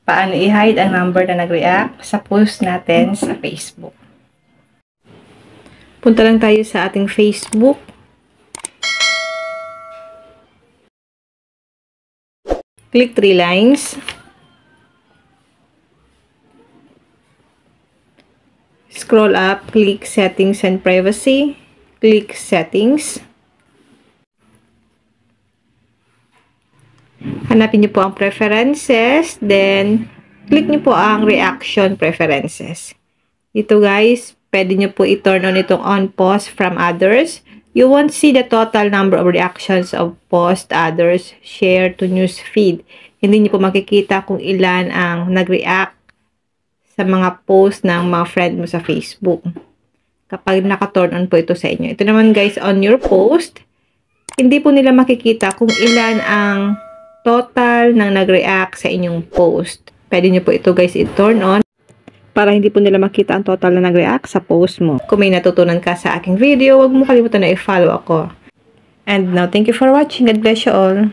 paano i-hide ang number na nag-react sa post natin sa Facebook. Punta lang tayo sa ating Facebook. Click 3 lines. Scroll up, click Settings and Privacy. Click Settings. Hanapin niyo po ang Preferences. Then, click niyo po ang Reaction Preferences. Ito guys, pwede niyo po i-turn on itong On Post from Others. You won't see the total number of reactions of post, others, share to news feed. Hindi niyo po makikita kung ilan ang nag-react sa mga post ng mga friend mo sa Facebook. Kapag naka-turn on po ito sa inyo. Ito naman guys, on your post, hindi po nila makikita kung ilan ang total ng nag-react sa inyong post. Pwede niyo po ito guys i-turn on para hindi po nila makita ang total na nag-react sa post mo. Kung may natutunan ka sa aking video, huwag mo kalimutan na i-follow ako. And now, thank you for watching. God bless you all.